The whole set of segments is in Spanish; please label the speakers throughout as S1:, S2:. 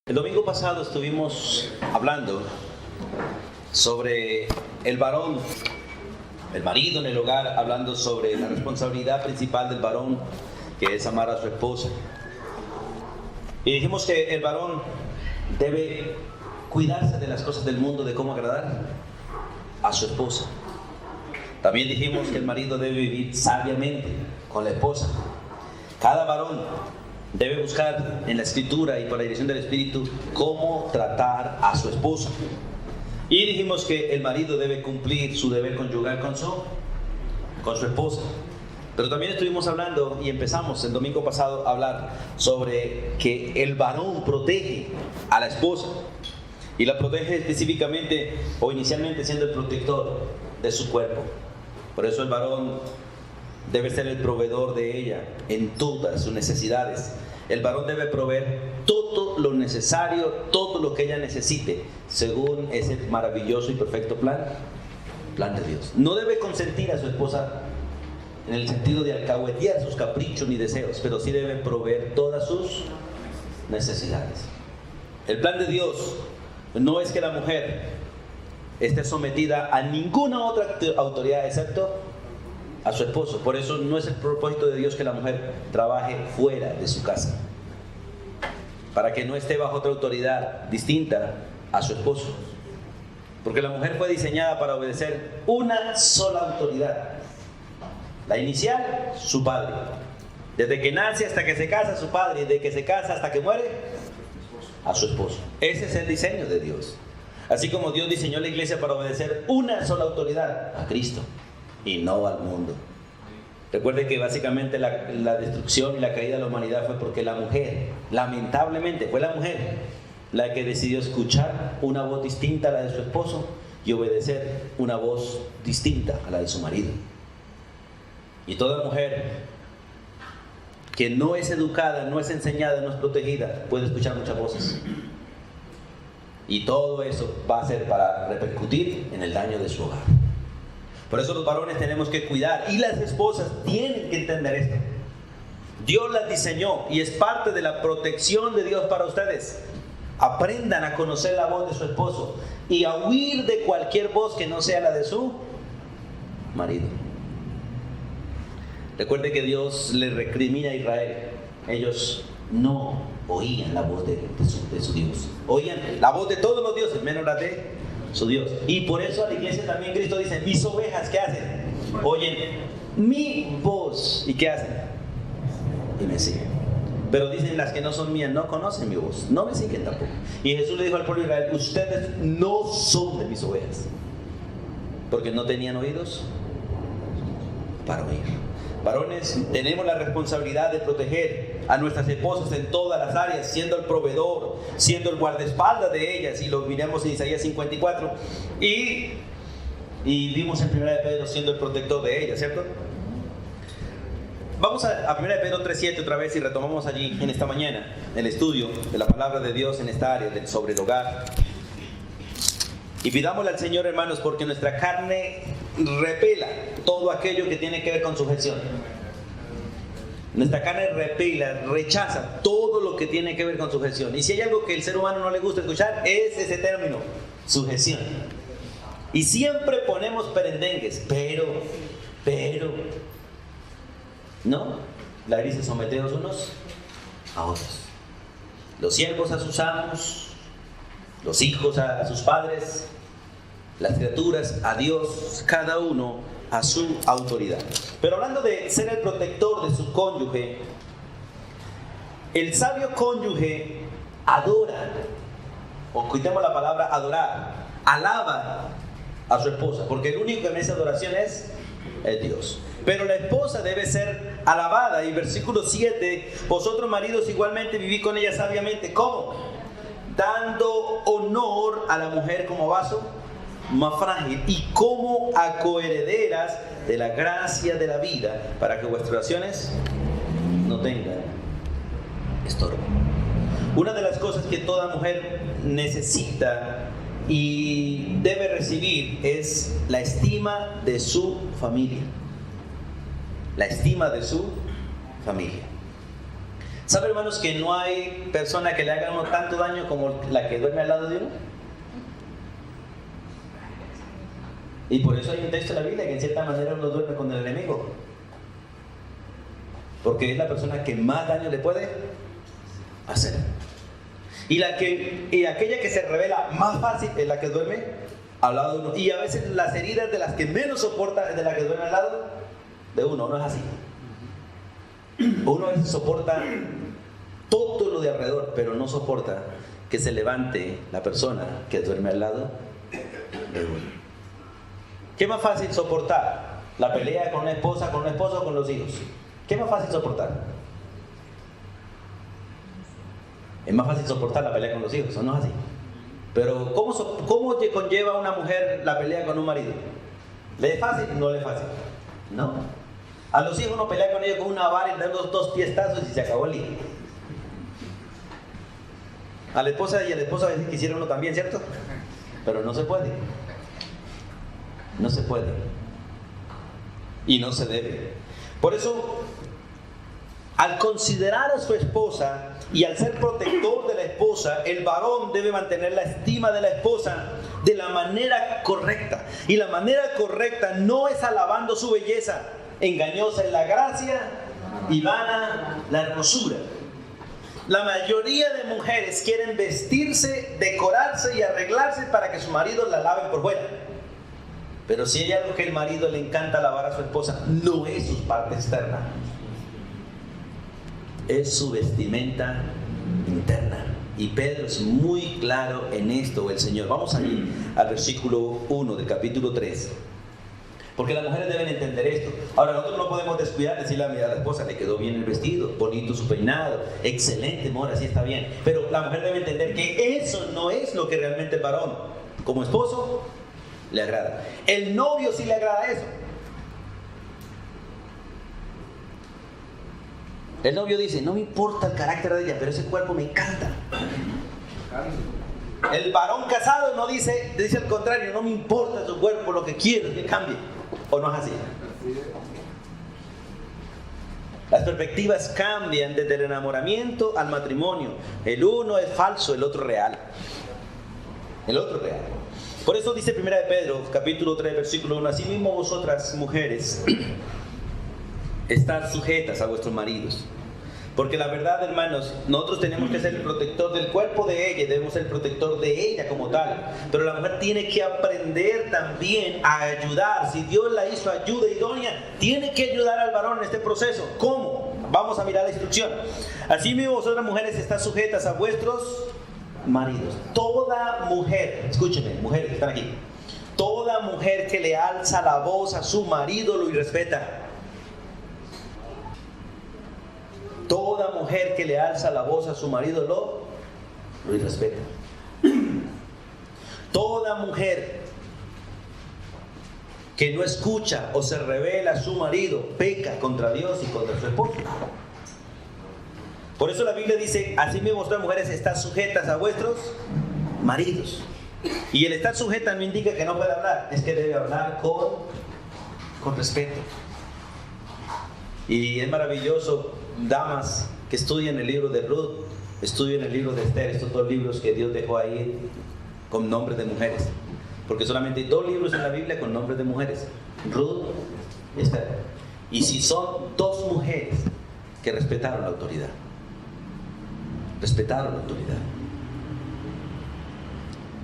S1: El domingo pasado estuvimos hablando sobre el varón, el marido en el hogar, hablando sobre la responsabilidad principal del varón, que es amar a su esposa. Y dijimos que el varón debe cuidarse de las cosas del mundo, de cómo agradar a su esposa. También dijimos que el marido debe vivir sabiamente con la esposa. Cada varón debe buscar en la Escritura y por la dirección del Espíritu cómo tratar a su esposa. Y dijimos que el marido debe cumplir su deber conyugal con su esposa. Pero también estuvimos hablando y empezamos el domingo pasado a hablar sobre que el varón protege a la esposa. Y la protege específicamente o inicialmente siendo el protector de su cuerpo. Por eso el varón debe ser el proveedor de ella en todas sus necesidades. El varón debe proveer todo lo necesario, todo lo que ella necesite, según ese maravilloso y perfecto plan de Dios. No debe consentir a su esposa en el sentido de alcahuetear sus caprichos ni deseos, pero sí debe proveer todas sus necesidades. El plan de Dios no es que la mujer esté sometida a ninguna otra autoridad excepto a su esposo. Por eso no es el propósito de Dios que la mujer trabaje fuera de su casa, para que no esté bajo otra autoridad distinta a su esposo. Porque la mujer fue diseñada para obedecer una sola autoridad. La inicial, su padre. Desde que nace hasta que se casa, su padre. Y desde que se casa hasta que muere, a su esposo. Ese es el diseño de Dios. Así como Dios diseñó la iglesia para obedecer una sola autoridad, a Cristo, y no al mundo. Recuerde que básicamente la destrucción y la caída de la humanidad fue porque la mujer, lamentablemente, fue la mujer la que decidió escuchar una voz distinta a la de su esposo y obedecer una voz distinta a la de su marido. Y toda mujer que no es educada, no es enseñada, no es protegida, puede escuchar muchas voces. Y todo eso va a ser para repercutir en el daño de su hogar. Por eso los varones tenemos que cuidar, y las esposas tienen que entender esto. Dios las diseñó y es parte de la protección de Dios para ustedes. Aprendan a conocer la voz de su esposo y a huir de cualquier voz que no sea la de su marido. Recuerde que Dios le recrimina a Israel. Ellos no oían la voz de su Dios. Oían la voz de todos los dioses, menos la de su Dios. Y por eso a la iglesia también Cristo dice: mis ovejas, ¿qué hacen? Oyen mi voz. ¿Y qué hacen? Y me siguen. Pero dicen: las que no son mías no conocen mi voz, no me siguen tampoco. Y Jesús le dijo al pueblo de Israel: ustedes no son de mis ovejas, porque no tenían oídos para oír. Varones, tenemos la responsabilidad de proteger a nuestras esposas en todas las áreas, siendo el proveedor, siendo el guardaespaldas de ellas, y lo miramos en Isaías 54, y vimos en 1 de Pedro siendo el protector de ellas, ¿cierto? Vamos a 1 de Pedro 3:7 otra vez y retomamos allí en esta mañana el estudio de la palabra de Dios en esta área sobre el hogar. Y pidámosle al Señor, hermanos, porque nuestra carne repela todo aquello que tiene que ver con sujeción. Nuestra carne repela, rechaza todo lo que tiene que ver con sujeción. Y si hay algo que el ser humano no le gusta escuchar, es ese término, sujeción. Y siempre ponemos perendengues, pero, ¿no? La dice: someteos unos a otros. Los siervos a sus amos, los hijos a sus padres, las criaturas a Dios, cada uno a su autoridad. Pero hablando de ser el protector de su cónyuge, el sabio cónyuge adora, o quitemos la palabra adorar, alaba a su esposa, porque el único que merece adoración es Dios. Pero la esposa debe ser alabada. Y versículo 7: vosotros maridos igualmente vivid con ella sabiamente. ¿Cómo? Dando honor a la mujer como vaso más frágil y como a coherederas de la gracia de la vida, para que vuestras oraciones no tengan estorbo. Una de las cosas que toda mujer necesita y debe recibir es la estima de su familia. La estima de su familia. ¿Sabe, hermanos, que no hay persona que le haga a uno tanto daño como la que duerme al lado de uno? Y por eso hay un texto en la Biblia que en cierta manera uno duerme con el enemigo, porque es la persona que más daño le puede hacer. Y aquella que se revela más fácil es la que duerme al lado de uno. Y a veces las heridas de las que menos soporta es de la que duerme al lado de uno. No es así. Uno a veces soporta todo lo de alrededor, pero no soporta que se levante la persona que duerme al lado de uno. ¿Qué es más fácil soportar? ¿La pelea con una esposa, con un esposo o con los hijos? ¿Qué es más fácil soportar? Es más fácil soportar la pelea con los hijos, ¿o no es así? Pero ¿cómo conlleva a una mujer la pelea con un marido? ¿Le es fácil? No le es fácil. No. A los hijos uno pelea con ellos con una vara y le dan dos piestazos y se acabó el lío. A la esposa y al esposo a veces quisiera uno también, ¿cierto? Pero no se puede. No se puede. Y no se debe. Por eso, al considerar a su esposa y al ser protector de la esposa, el varón debe mantener la estima de la esposa de la manera correcta. Y la manera correcta no es alabando su belleza. Engañosa es la gracia y vana la hermosura. La mayoría de mujeres quieren vestirse, decorarse y arreglarse para que su marido la alaben por fuera. Pero si hay algo que el marido le encanta alabar a su esposa, no es su parte externa, es su vestimenta interna. Y Pedro es muy claro en esto, el Señor. Vamos a ir al versículo 1 del capítulo 3. Porque las mujeres deben entender esto. Ahora, nosotros no podemos descuidar, decirle a la esposa, le quedó bien el vestido, bonito su peinado, excelente, amor, así está bien. Pero la mujer debe entender que eso no es lo que realmente el varón, como esposo, le agrada. El novio sí le agrada eso. El novio dice, no me importa el carácter de ella, pero ese cuerpo me encanta. El varón casado no dice al contrario, no me importa su cuerpo, lo que quiero es que cambie. ¿O no es así? Las perspectivas cambian desde el enamoramiento al matrimonio. El uno es falso, el otro real. El otro real. Por eso dice 1 de Pedro, capítulo 3, versículo 1, asimismo vosotras, mujeres, estad sujetas a vuestros maridos. Porque la verdad, hermanos, nosotros tenemos que ser el protector del cuerpo de ella y debemos ser el protector de ella como tal. Pero la mujer tiene que aprender también a ayudar. Si Dios la hizo ayuda idónea, tiene que ayudar al varón en este proceso. ¿Cómo? Vamos a mirar la instrucción. Asimismo, vosotras, mujeres, estad sujetas a vuestros maridos. Toda mujer, escúchenme, mujeres que están aquí, toda mujer que le alza la voz a su marido lo irrespeta. Toda mujer que le alza la voz a su marido lo irrespeta. Toda mujer que no escucha o se revela a su marido peca contra Dios y contra su esposo. Por eso la Biblia dice, asimismo vosotras mujeres estad sujetas a vuestros maridos. Y el estar sujeta no indica que no puede hablar, es que debe hablar con respeto. Y es maravilloso, damas que estudian el libro de Ruth, estudian el libro de Esther, estos dos libros que Dios dejó ahí con nombres de mujeres. Porque solamente hay 2 libros en la Biblia con nombres de mujeres, Ruth y Esther. Y si son 2 mujeres que respetaron la autoridad. Respetaron la autoridad.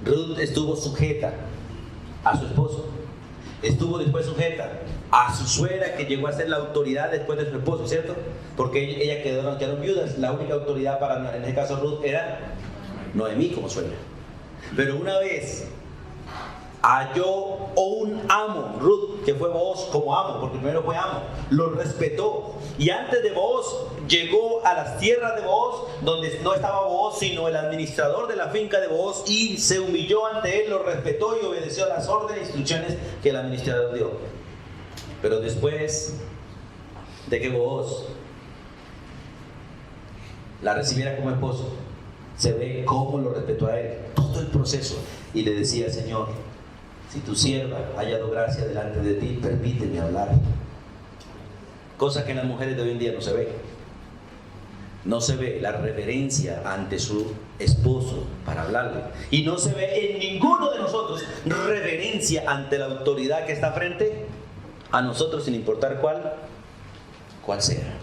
S1: Ruth estuvo sujeta a su esposo. Estuvo después sujeta a su suegra, que llegó a ser la autoridad después de su esposo, ¿cierto? Porque ella quedaron viudas. La única autoridad para, en este caso, Ruth era Noemí como suegra. Pero una vez halló un amo, Ruth, que fue Booz como amo, porque primero fue amo, lo respetó. Y antes de Booz llegó a las tierras de Booz, donde no estaba Booz, sino el administrador de la finca de Booz, y se humilló ante él, lo respetó y obedeció a las órdenes e instrucciones que el administrador dio. Pero después de que Booz la recibiera como esposo, se ve cómo lo respetó a él, todo el proceso, y le decía: Señor, si tu sierva ha hallado gracia delante de ti, permíteme hablar. Cosa que en las mujeres de hoy en día no se ve. no se ve la reverencia ante su esposo para hablarle. Y no se ve en ninguno de nosotros reverencia ante la autoridad que está frente a nosotros, sin importar cuál sea.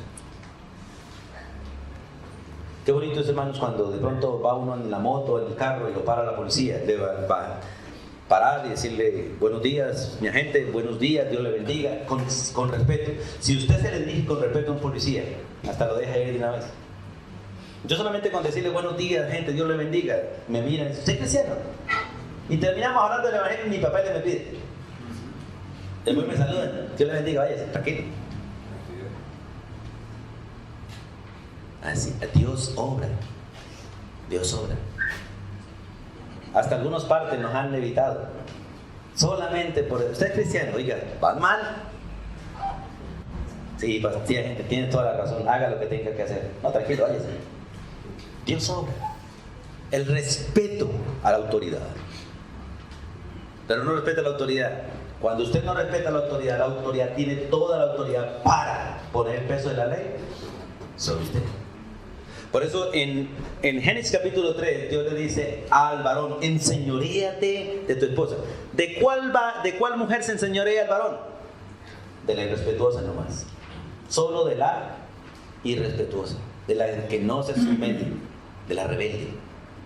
S1: Qué bonito es, hermanos, cuando de pronto va uno en la moto, en el carro y lo para la policía. Le va a parar y decirle: buenos días, mi agente, buenos días, Dios le bendiga, con respeto. Si usted se le dirige con respeto a un policía, hasta lo deja ir de una vez. Yo solamente con decirle buenos días, gente, Dios le bendiga, me miran y dicen: ¿usted es cristiano? Y terminamos hablando del evangelio y mi papá le me pide. Después me saludan: Dios le bendiga, váyase, tranquilo. Así, Dios obra. Dios obra. Hasta algunas partes nos han evitado. Solamente por... ¿Usted es cristiano? Oiga, ¿va mal? Sí, gente, tiene toda la razón. Haga lo que tenga que hacer. No, tranquilo, váyase. Dios obra. El respeto a la autoridad. Pero no respeta la autoridad. Cuando usted no respeta la autoridad tiene toda la autoridad para poner el peso de la ley sobre usted. Por eso en Génesis capítulo 3 Dios le dice al varón: enseñoréate de tu esposa. ¿De cuál mujer se enseñorea el varón? De la irrespetuosa nomás. Solo de la irrespetuosa, de la que no se somete, de la rebelde.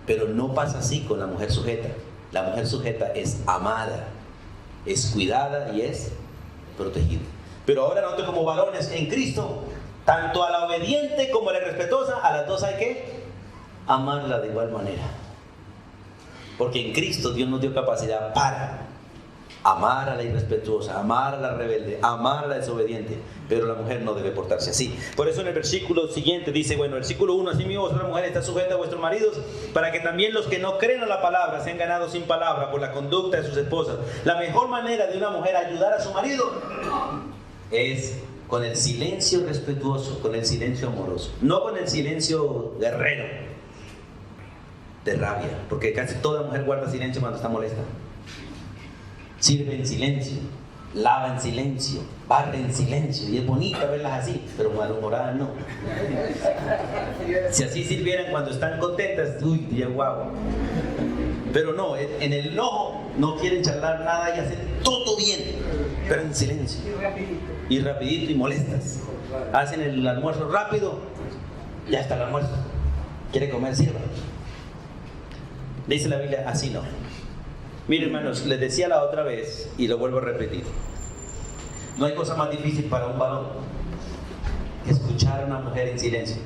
S1: Pero no pasa así con la mujer sujeta. La mujer sujeta es amada, es cuidada y es protegida. Pero ahora nosotros, como varones en Cristo, tanto a la obediente como a la irrespetuosa, a las dos hay que amarla de igual manera. Porque en Cristo Dios nos dio capacidad para amar a la irrespetuosa, amar a la rebelde, amar a la desobediente. Pero la mujer no debe portarse así. Por eso en el versículo siguiente dice, bueno, versículo 1: asimismo vosotras mujeres estad sujetas a vuestros maridos, para que también los que no creen a la palabra sean ganados sin palabra por la conducta de sus esposas. La mejor manera de una mujer ayudar a su marido es con el silencio respetuoso, con el silencio amoroso, no con el silencio guerrero de rabia, porque casi toda mujer guarda silencio cuando está molesta. Sirve en silencio, lava en silencio, barre en silencio, y es bonita verlas así, pero malhumoradas no. Si así sirvieran cuando están contentas, uy, diría guau. Pero no, en el enojo no quieren charlar nada y hacen todo bien, pero en silencio. Y rapidito y molestas. Hacen el almuerzo rápido, ya está el almuerzo. Quiere comer, sirva. Dice la Biblia, así no. Miren, hermanos, les decía la otra vez y lo vuelvo a repetir. No hay cosa más difícil para un varón que escuchar a una mujer en silencio.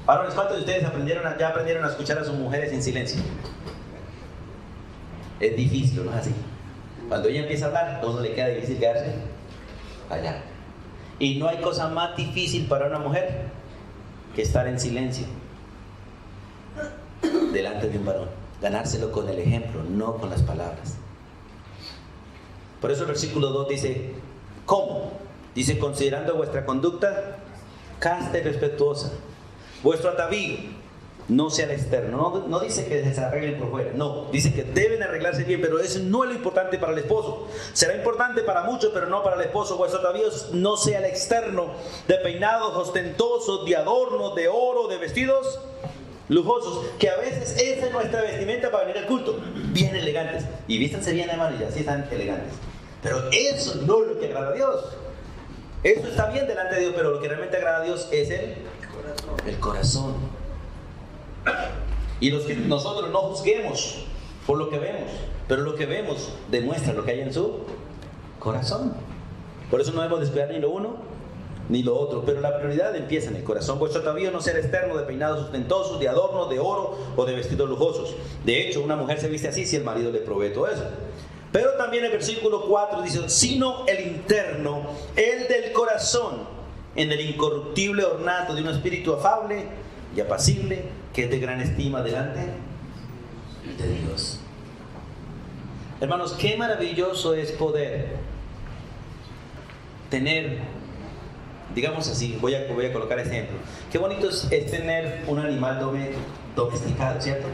S1: Varones, ¿cuántos de ustedes ya aprendieron a escuchar a sus mujeres en silencio? Es difícil, ¿no es así? Cuando ella empieza a hablar, a uno le queda difícil quedarse allá. Y no hay cosa más difícil para una mujer que estar en silencio delante de un varón. Ganárselo con el ejemplo, no con las palabras. Por eso el versículo 2 dice, ¿cómo? Dice, considerando vuestra conducta casta y respetuosa, vuestro atavío no sea el externo. No dice que se arreglen por fuera, no, dice que deben arreglarse bien, pero eso no es lo importante para el esposo. Será importante para muchos, pero no para el esposo. Vuestro atavío no sea el externo, de peinados ostentosos, de adornos, de oro, de vestidos lujosos, que a veces esa es nuestra vestimenta para venir al culto, bien elegantes, y vístanse bien, hermano, y así están elegantes. Pero eso no es lo que agrada a Dios. Eso está bien delante de Dios, pero lo que realmente agrada a Dios es el corazón. Y nosotros no juzguemos por lo que vemos, pero lo que vemos demuestra lo que hay en su corazón. Por eso no debemos descuidar ni lo uno ni lo otro, pero la prioridad empieza en el corazón. Vuestro atavío no sea externo, de peinados ostentosos, de adornos, de oro o de vestidos lujosos. De hecho, una mujer se viste así si el marido le provee todo eso. Pero también el versículo 4 dice, sino el interno, el del corazón, en el incorruptible ornato de un espíritu afable y apacible, que es de gran estima delante de Dios. Hermanos, qué maravilloso es poder tener, digamos así, voy a colocar este ejemplo. Qué bonito es tener un animal domesticado, ¿cierto?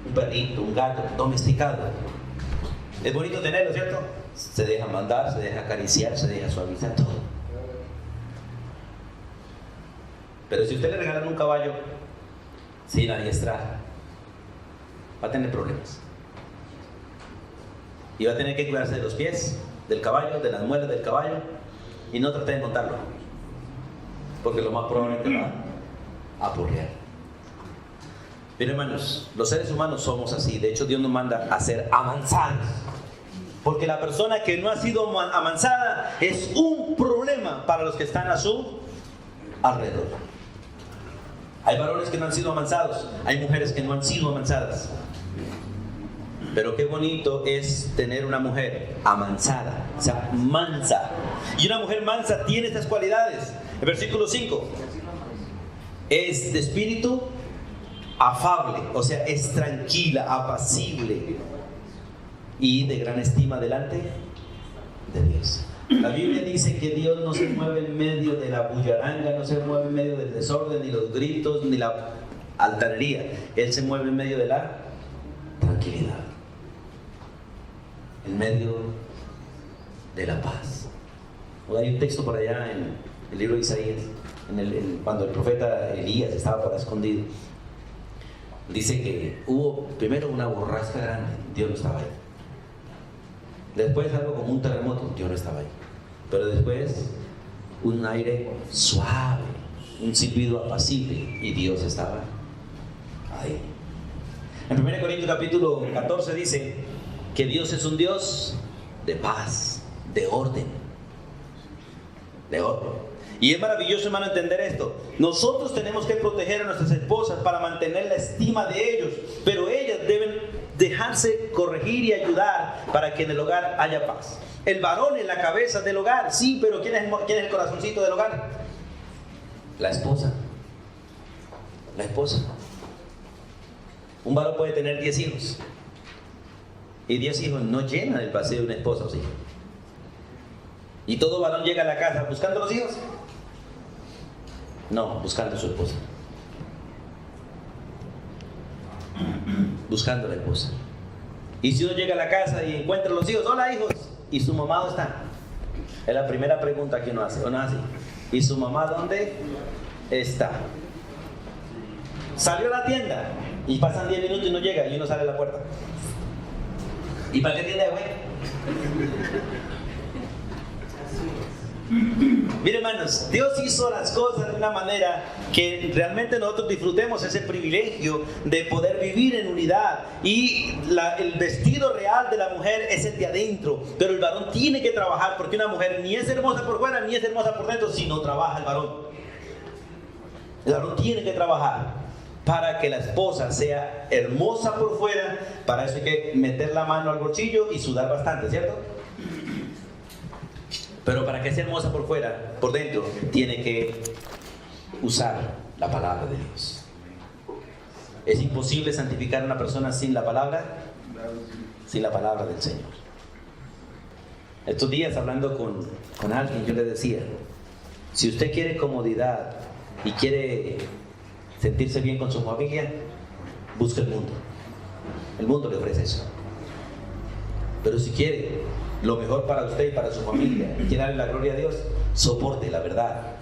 S1: Un perrito, un gato domesticado. Es bonito tenerlo, ¿cierto? Se deja mandar, se deja acariciar, se deja suavizar todo. Pero si usted le regalan un caballo sin adiestrar, va a tener problemas. Y va a tener que cuidarse de los pies del caballo, de las muelas del caballo, y no trate de montarlo, porque lo más probable es que va a apurrear. Pero hermanos, los seres humanos somos así. De hecho, Dios nos manda a ser amansados, porque la persona que no ha sido amansada es un problema para los que están a su alrededor. Hay varones que no han sido amansados, hay mujeres que no han sido amansadas. Pero qué bonito es tener una mujer amansada, o sea, mansa. Y una mujer mansa tiene estas cualidades. El versículo 5 es de espíritu afable, o sea, es tranquila, apacible y de gran estima delante de Dios. La Biblia dice que Dios no se mueve en medio de la bullaranga, no se mueve en medio del desorden, ni los gritos, ni la altanería. Él se mueve en medio de la tranquilidad, en medio de la paz. Hay un texto por allá en el libro de Isaías, cuando el profeta Elías estaba por escondido. Dice que hubo primero una borrasca grande, Dios no estaba ahí. Después algo como un terremoto, Dios no estaba ahí. Pero después un aire suave, un silbido apacible, y Dios estaba ahí. En 1 Corintios capítulo 14 dice que Dios es un Dios de paz, de orden. De orden. Y es maravilloso, hermano, entender esto. Nosotros tenemos que proteger a nuestras esposas para mantener la estima de ellos, pero ellas deben dejarse corregir y ayudar para que en el hogar haya paz. El varón es la cabeza del hogar, sí, pero ¿quién es el corazoncito del hogar? La esposa. La esposa. Un varón puede tener 10 hijos, y 10 hijos no llenan el paseo de una esposa, ¿sí? ¿Y todo varón llega a la casa buscando los hijos? No, buscando a su esposa. Buscando a la esposa. Y si uno llega a la casa y encuentra a los hijos, hola hijos, ¿y su mamá dónde está? Es la primera pregunta que uno hace. Uno hace, ¿y su mamá dónde está? Salió a la tienda y pasan 10 minutos y no llega, y uno sale a la puerta. ¿Y para qué tienda, güey? Mire, hermanos, Dios hizo las cosas de una manera que realmente nosotros disfrutemos ese privilegio de poder vivir en unidad. Y el vestido real de la mujer es el de adentro, pero el varón tiene que trabajar, porque una mujer ni es hermosa por fuera ni es hermosa por dentro si no trabaja el varón. El varón tiene que trabajar para que la esposa sea hermosa por fuera. Para eso hay que meter la mano al bolsillo y sudar bastante, ¿cierto? Pero para que sea hermosa por fuera, por dentro, tiene que usar la palabra de Dios. ¿Es imposible santificar a una persona sin la palabra? Sin la palabra del Señor. Estos días, hablando con alguien, yo le decía, si usted quiere comodidad y quiere sentirse bien con su familia, busque el mundo. El mundo le ofrece eso. Pero si quiere lo mejor para usted y para su familia, y quiere darle la gloria a Dios, soporte la verdad,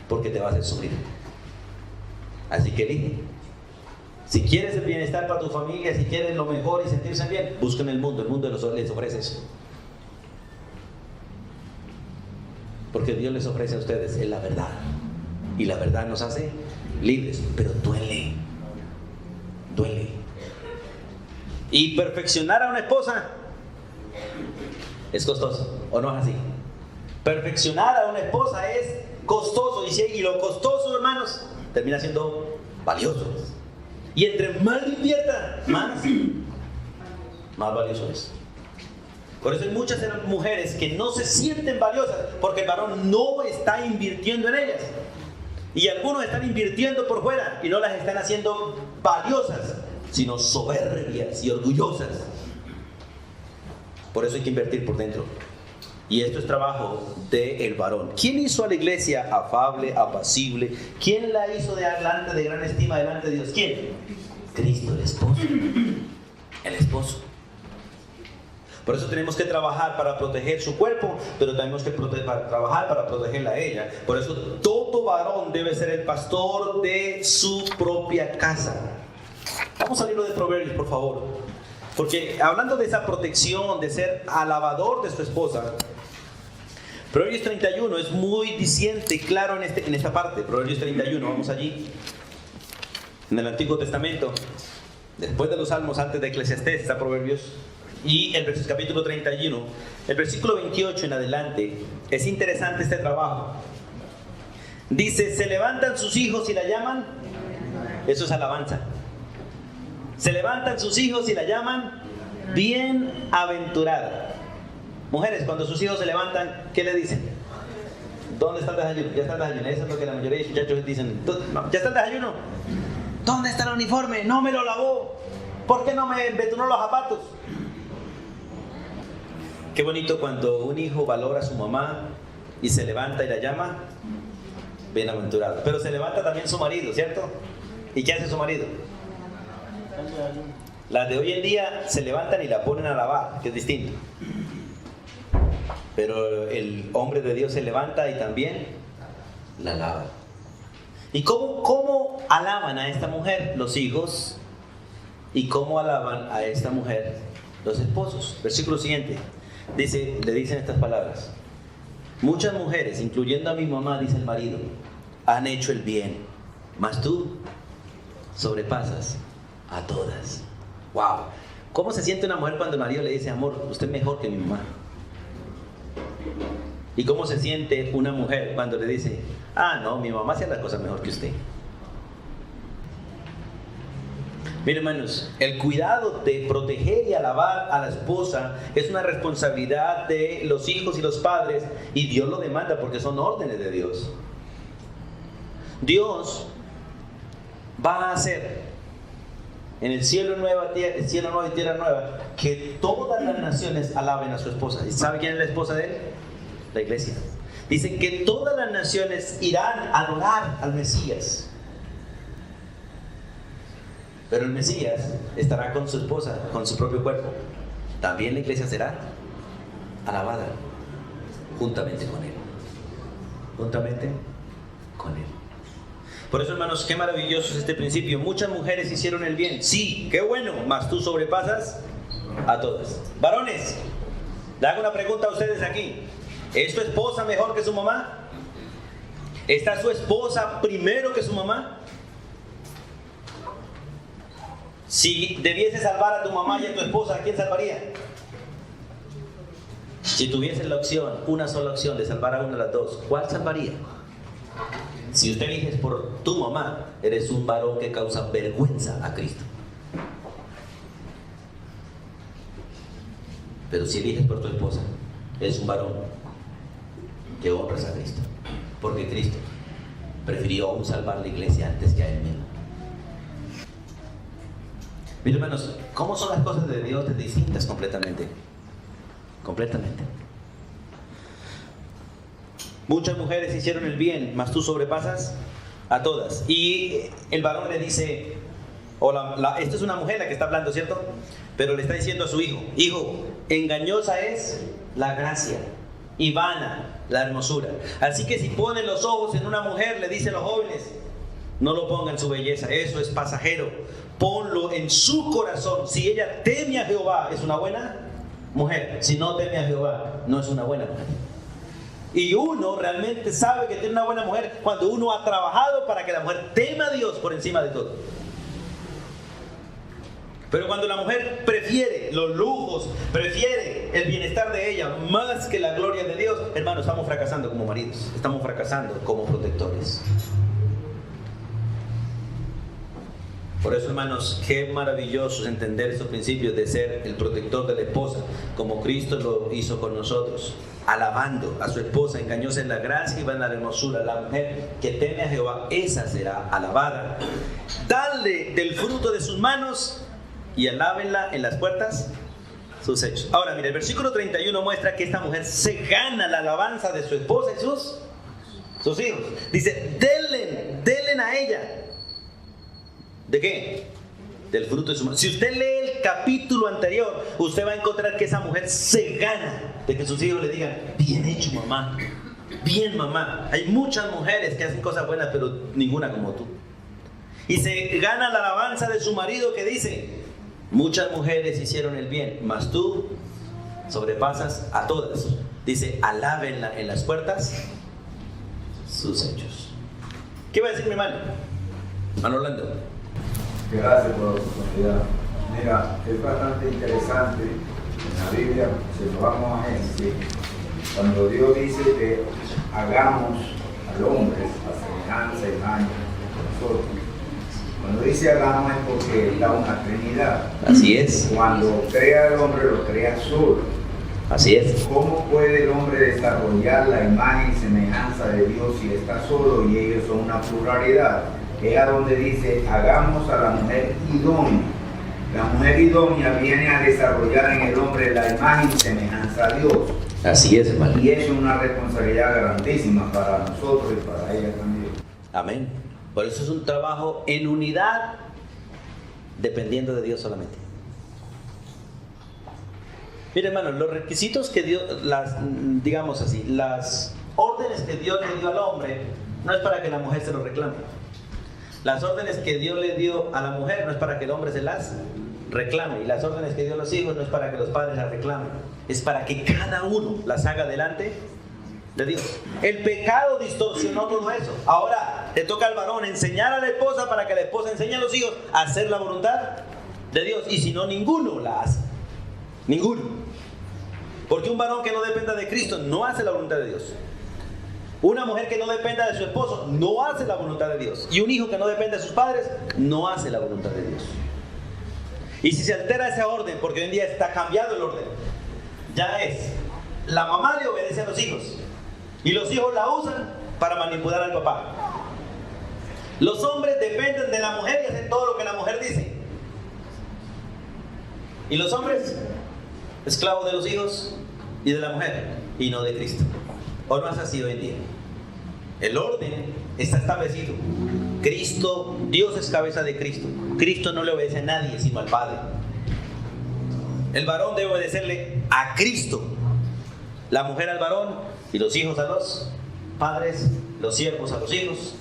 S1: porque te va a hacer sufrir. Así que elige. Si quieres el bienestar para tu familia, si quieres lo mejor y sentirse bien, busquen el mundo les ofrece eso. Porque Dios les ofrece a ustedes es la verdad, y la verdad nos hace libres, pero duele. Y perfeccionar a una esposa es costoso, ¿o no es así? Perfeccionar a una esposa es costoso, y lo costoso, hermanos, termina siendo valioso. Y entre más invierta, más valioso es. Por eso hay muchas mujeres que no se sienten valiosas, porque el varón no está invirtiendo en ellas. Y algunos están invirtiendo por fuera y no las están haciendo valiosas, sino soberbias y orgullosas. Por eso hay que invertir por dentro. Y esto es trabajo del varón. ¿Quién hizo a la iglesia afable, apacible? ¿Quién la hizo de gran estima delante de Dios? ¿Quién? Cristo, el esposo. El esposo. Por eso tenemos que trabajar para proteger su cuerpo, pero tenemos que trabajar para protegerla a ella. Por eso todo varón debe ser el pastor de su propia casa. Vamos al libro de Proverbios, por favor. Porque hablando de esa protección, de ser alabador de su esposa, Proverbios 31 es muy diciente y claro en esta parte. Proverbios 31, vamos allí. En el Antiguo Testamento, después de los Salmos, antes de Eclesiastés, está Proverbios. Y el capítulo 31, el versículo 28 en adelante, es interesante este trabajo. Dice, se levantan sus hijos y la llaman. Eso es alabanza. Se levantan sus hijos y la llaman bienaventurada. Mujeres, cuando sus hijos se levantan, ¿qué le dicen? ¿Dónde está el desayuno? Ya está el desayuno. Eso es lo que la mayoría de muchachos dicen. ¿Ya está el desayuno? ¿Dónde está el uniforme? No me lo lavó. ¿Por qué no me embetunó los zapatos? Qué bonito cuando un hijo valora a su mamá y se levanta y la llama bienaventurada. Pero se levanta también su marido, ¿cierto? ¿Y qué hace su marido? Las de hoy en día se levantan y la ponen a lavar, que es distinto. Pero el hombre de Dios se levanta y también la lava. ¿Y cómo alaban a esta mujer los hijos? ¿Y cómo alaban a esta mujer los esposos? Versículo siguiente. Le dicen estas palabras. Muchas mujeres, incluyendo a mi mamá, dice el marido, han hecho el bien, mas tú sobrepasas a todas. Wow. ¿Cómo se siente una mujer cuando el marido le dice, amor, usted es mejor que mi mamá? ¿Y cómo se siente una mujer cuando le dice, no, mi mamá hacía las cosas mejor que usted? Miren, hermanos, el cuidado de proteger y alabar a la esposa es una responsabilidad de los hijos y los padres, y Dios lo demanda porque son órdenes de Dios. Dios va a hacer en el cielo nuevo y tierra nueva que todas las naciones alaben a su esposa. ¿Y sabe quién es la esposa de él? La iglesia. Dice que todas las naciones irán a adorar al Mesías. Pero el Mesías estará con su esposa, con su propio cuerpo. También la iglesia será alabada juntamente con él. Juntamente con él. Por eso, hermanos, qué maravilloso es este principio. Muchas mujeres hicieron el bien. Sí, qué bueno, mas tú sobrepasas a todas. Varones, le hago una pregunta a ustedes aquí. ¿Es tu esposa mejor que su mamá? ¿Está su esposa primero que su mamá? Si debiese salvar a tu mamá y a tu esposa, ¿a quién salvaría? Si tuvieses la opción, una sola opción de salvar a una de las dos, ¿cuál salvaría? Si usted eliges por tu mamá, eres un varón que causa vergüenza a Cristo. Pero si eliges por tu esposa, eres un varón que honras a Cristo. Porque Cristo prefirió aún salvar la iglesia antes que a él mismo. Miren, hermanos, ¿cómo son las cosas de Dios? Distintas completamente. Completamente. Muchas mujeres hicieron el bien, mas tú sobrepasas a todas. Y el varón le dice, esta es una mujer la que está hablando, ¿cierto? Pero le está diciendo a su hijo, hijo, engañosa es la gracia y vana la hermosura. Así que si ponen los ojos en una mujer, le dicen los jóvenes, no lo pongan en su belleza, eso es pasajero. Ponlo en su corazón. Si ella teme a Jehová, es una buena mujer. Si no teme a Jehová, no es una buena mujer. Y uno realmente sabe que tiene una buena mujer cuando uno ha trabajado para que la mujer tema a Dios por encima de todo. Pero cuando la mujer prefiere los lujos, prefiere el bienestar de ella más que la gloria de Dios, hermanos, estamos fracasando como maridos, estamos fracasando como protectores. Por eso, hermanos, qué maravilloso es entender estos principios de ser el protector de la esposa, como Cristo lo hizo con nosotros, alabando a su esposa. Engañosa en la gracia y va en la hermosura. La mujer que teme a Jehová, esa será alabada. Dale del fruto de sus manos y alábenla en las puertas sus hechos. Ahora, mire, el versículo 31 muestra que esta mujer se gana la alabanza de su esposa y sus hijos. Dice, denle a ella. ¿De qué? del fruto de su mano. Si usted lee el capítulo anterior, usted va a encontrar que esa mujer se gana de que sus hijos le digan, bien hecho mamá, bien mamá. Hay muchas mujeres que hacen cosas buenas, pero ninguna como tú. Y se gana la alabanza de su marido que dice, muchas mujeres hicieron el bien, mas tú sobrepasas a todas. Dice, alábenla en las puertas sus hechos. ¿Qué va a decir mi hermano? Hermano Orlando.
S2: Gracias por la oportunidad. Mira, es bastante interesante. En la Biblia, si nos vamos a Génesis, cuando Dios dice que hagamos al hombre a semejanza y imagen de nosotros. Cuando dice hagamos es porque da una Trinidad.
S1: Así es.
S2: Cuando crea al hombre, lo crea solo.
S1: Así es.
S2: ¿Cómo puede el hombre desarrollar la imagen y semejanza de Dios si está solo y ellos son una pluralidad? Es a donde dice, hagamos a la mujer idónea. La mujer idónea viene a desarrollar en el hombre la imagen y semejanza a Dios.
S1: Así es, hermano.
S2: Y es una responsabilidad grandísima para nosotros y para ella también.
S1: Amén. Por eso es un trabajo en unidad, dependiendo de Dios solamente. Mire, hermano, los requisitos que Dios, digamos así, las órdenes que Dios le dio al hombre, no es para que la mujer se lo reclame. Las órdenes que Dios le dio a la mujer no es para que el hombre se las reclame. Y las órdenes que dio a los hijos no es para que los padres las reclamen. Es para que cada uno las haga delante de Dios. El pecado distorsionó todo eso. Ahora le toca al varón enseñar a la esposa para que la esposa enseñe a los hijos a hacer la voluntad de Dios. Y si no, ninguno la hace. Ninguno. Porque un varón que no dependa de Cristo no hace la voluntad de Dios. Una mujer que no dependa de su esposo no hace la voluntad de Dios. Y un hijo que no depende de sus padres no hace la voluntad de Dios. Y si se altera ese orden, porque hoy en día está cambiado el orden, ya es, la mamá le obedece a los hijos y los hijos la usan para manipular al papá. Los hombres dependen de la mujer y hacen todo lo que la mujer dice. Y los hombres, esclavos de los hijos y de la mujer, y no de Cristo. ¿O no es así hoy en día? El orden está establecido. Cristo, Dios es cabeza de Cristo. Cristo no le obedece a nadie sino al Padre. El varón debe obedecerle a Cristo, la mujer al varón y los hijos a los padres, los siervos a los hijos,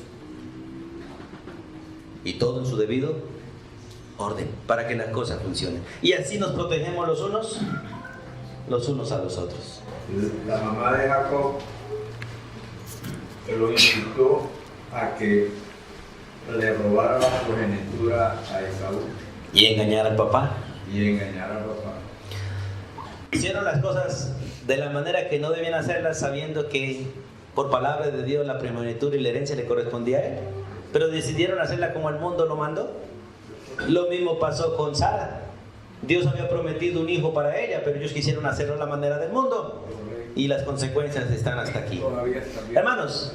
S1: y todo en su debido orden para que las cosas funcionen. Y así nos protegemos los unos a los otros.
S2: La mamá de Jacob lo incitó a que le robara la progenitura a Esaú
S1: Y engañar al papá. Hicieron las cosas de la manera que no debían hacerlas, sabiendo que por palabra de Dios la primogenitura y la herencia le correspondía a él, pero decidieron hacerla como el mundo lo mandó. Lo mismo pasó con Sara. Dios había prometido un hijo para ella, pero ellos quisieron hacerlo a la manera del mundo y las consecuencias están hasta aquí. Hermanos,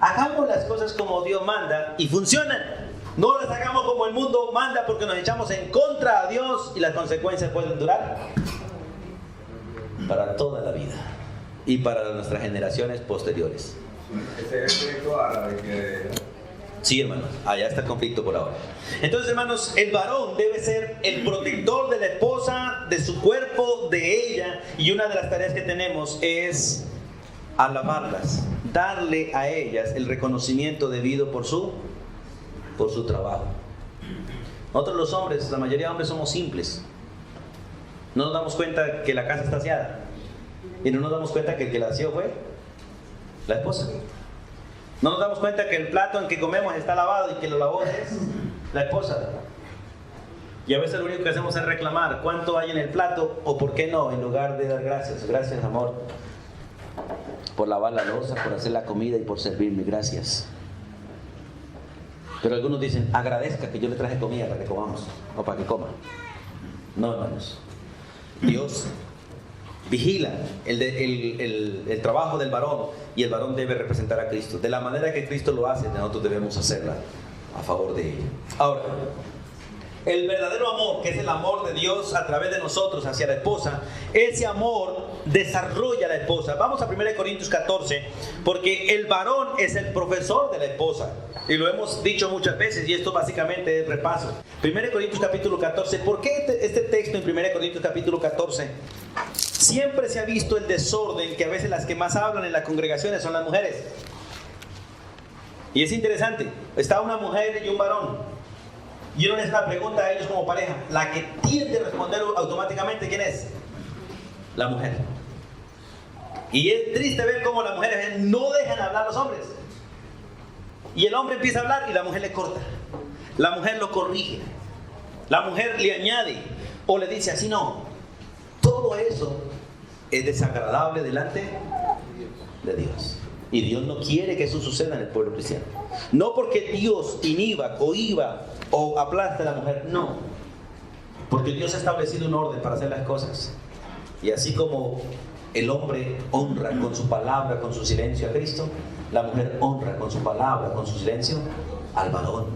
S1: hagamos las cosas como Dios manda y funcionan. No las hagamos como el mundo manda, porque nos echamos en contra a Dios y las consecuencias pueden durar para toda la vida y para nuestras generaciones posteriores.
S2: Ese es el conflicto árabe que...
S1: Sí, hermanos, allá está el conflicto por ahora. Entonces, hermanos, el varón debe ser el protector de la esposa, de su cuerpo, de ella. Y una de las tareas que tenemos es alabarlas, darle a ellas el reconocimiento debido por su trabajo. Nosotros los hombres, la mayoría de hombres somos simples. No nos damos cuenta que la casa está aseada. Y no nos damos cuenta que el que la aseó fue la esposa. No nos damos cuenta que el plato en que comemos está lavado y que lo lavó es la esposa. Y a veces lo único que hacemos es reclamar cuánto hay en el plato, o por qué no, en lugar de dar gracias. Gracias, amor, por lavar la loza, por hacer la comida y por servirme. Gracias. Pero algunos dicen, agradezca que yo le traje comida para que comamos, o para que coma. No, hermanos. Dios vigila el trabajo del varón, y el varón debe representar a Cristo. De la manera que Cristo lo hace, nosotros debemos hacerla a favor de ella. Ahora, el verdadero amor, que es el amor de Dios a través de nosotros hacia la esposa, ese amor desarrolla a la esposa. Vamos a 1 Corintios 14, porque el varón es el profesor de la esposa. Y lo hemos dicho muchas veces, y esto básicamente es repaso. 1 Corintios capítulo 14. ¿Por qué este texto en 1 Corintios capítulo 14? Siempre se ha visto el desorden, que a veces las que más hablan en las congregaciones son las mujeres. Y es interesante, está una mujer y un varón, y uno les da pregunta a ellos como pareja. La que tiende a responder automáticamente, ¿quién es? La mujer. Y es triste ver cómo las mujeres no dejan hablar a los hombres. Y el hombre empieza a hablar y la mujer le corta. La mujer lo corrige. La mujer le añade o le dice así no. Todo eso es desagradable delante de Dios. Y Dios no quiere que eso suceda en el pueblo cristiano. No porque Dios inhiba, cohiba o aplaste a la mujer, no. Porque Dios ha establecido un orden para hacer las cosas. Y así como el hombre honra con su palabra, con su silencio a Cristo, la mujer honra con su palabra, con su silencio al varón.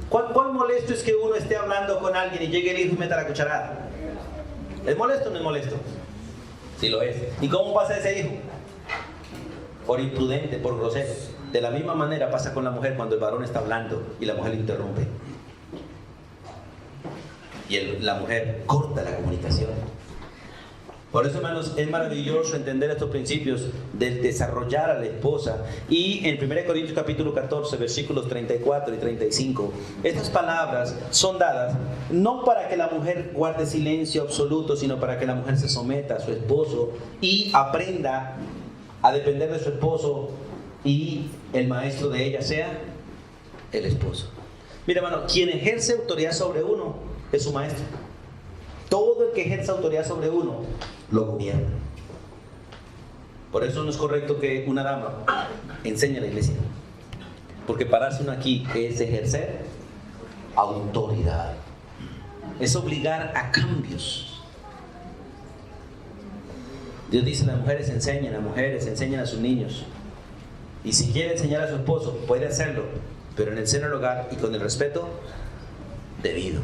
S1: ¿Cuán molesto es que uno esté hablando con alguien y llegue el hijo y meta la cucharada? ¿Es molesto o no es molesto? Sí lo es. ¿Y cómo pasa ese hijo? Por imprudente, por grosero. De la misma manera pasa con la mujer cuando el varón está hablando y la mujer le interrumpe. Y la mujer corta la comunicación. Por eso, hermanos, es maravilloso entender estos principios del desarrollar a la esposa. Y en 1 Corintios capítulo 14, versículos 34 y 35, estas palabras son dadas no para que la mujer guarde silencio absoluto, sino para que la mujer se someta a su esposo y aprenda a depender de su esposo, y el maestro de ella sea el esposo. Mira, hermano, quien ejerce autoridad sobre uno es su maestro. Todo el que ejerce autoridad sobre uno lo gobierna. Por eso no es correcto que una dama enseñe a la iglesia, porque pararse uno aquí es ejercer autoridad, es obligar a cambios. Dios dice: las mujeres enseñan a sus niños, y si quiere enseñar a su esposo puede hacerlo, pero en el seno del hogar y con el respeto debido,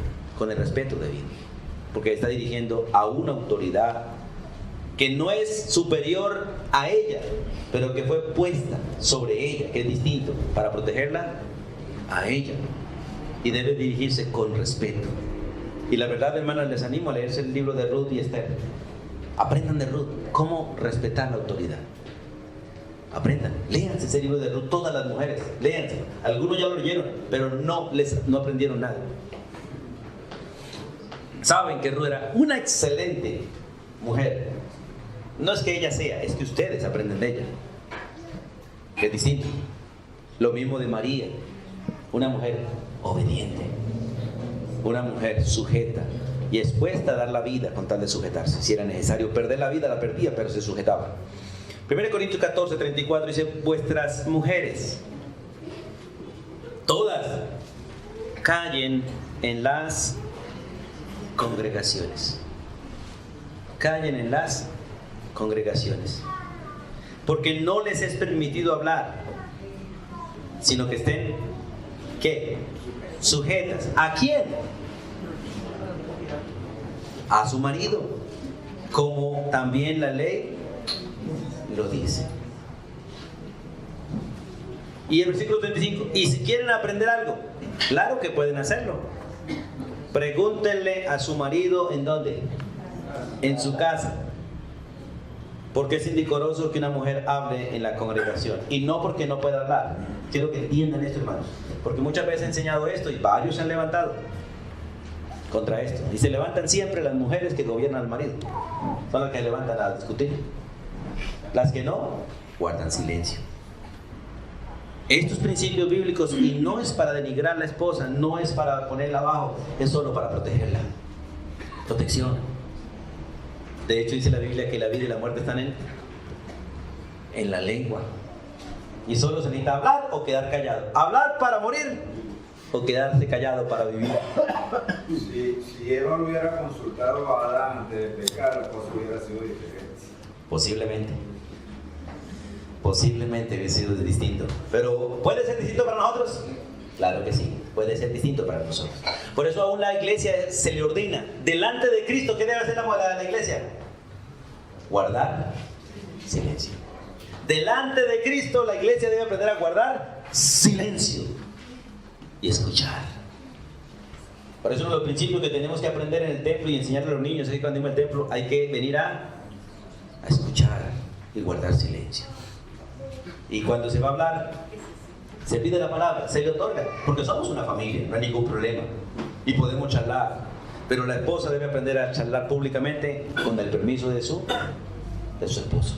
S1: porque está dirigiendo a una autoridad que no es superior a ella, pero que fue puesta sobre ella, que es distinto, para protegerla a ella, y debe dirigirse con respeto. Y la verdad, hermanos, les animo a leerse el libro de Ruth y Esther. Aprendan de Ruth cómo respetar la autoridad. Aprendan, léanse ese libro de Ruth, todas las mujeres, léanse. Algunos ya lo leyeron, pero no aprendieron nada. Saben que Ruth era una excelente mujer. No es que ella sea, es que ustedes aprenden de ella, que es distinto. Lo mismo de María, una mujer obediente, una mujer sujeta y expuesta a dar la vida con tal de sujetarse. Si era necesario perder la vida, la perdía, pero se sujetaba. 1 Corintios 14, 34 dice: vuestras mujeres, todas, callen en las congregaciones. Callen en las congregaciones, porque no les es permitido hablar, sino que estén, ¿qué? Sujetas. ¿A quién? A su marido, como también la ley lo dice. Y el versículo 35: y si quieren aprender algo, claro que pueden hacerlo. Pregúntenle a su marido, ¿en dónde? En su casa. Porque es indecoroso que una mujer hable en la congregación. Y no porque no pueda hablar. Quiero que entiendan esto, hermanos, porque muchas veces he enseñado esto y varios se han levantado contra esto. Y se levantan siempre las mujeres que gobiernan al marido. Son las que se levantan a discutir. Las que no, guardan silencio. Estos principios bíblicos, y no es para denigrar a la esposa, no es para ponerla abajo, es solo para protegerla. Protección. De hecho, dice la Biblia que la vida y la muerte están en la lengua. Y solo se necesita hablar o quedar callado. Hablar para morir o quedarse callado para vivir.
S2: Si Eva lo hubiera consultado a Adán antes de pecar, la cosa hubiera sido diferente. Posiblemente hubiera sido distinto. Pero ¿puede ser distinto para nosotros? Claro que sí, puede ser distinto para nosotros. Por eso aún la iglesia se le ordena, delante de Cristo, ¿qué debe hacer la iglesia? Guardar silencio. Delante de Cristo la iglesia debe aprender a guardar
S1: silencio y escuchar. Por eso uno de los principios que tenemos que aprender en el templo y enseñarle a los niños es que cuando vamos al templo hay que venir a escuchar y guardar silencio. Y cuando se va a hablar, se pide la palabra, se le otorga, porque somos una familia, no hay ningún problema y podemos charlar. Pero la esposa debe aprender a charlar públicamente con el permiso de su esposo.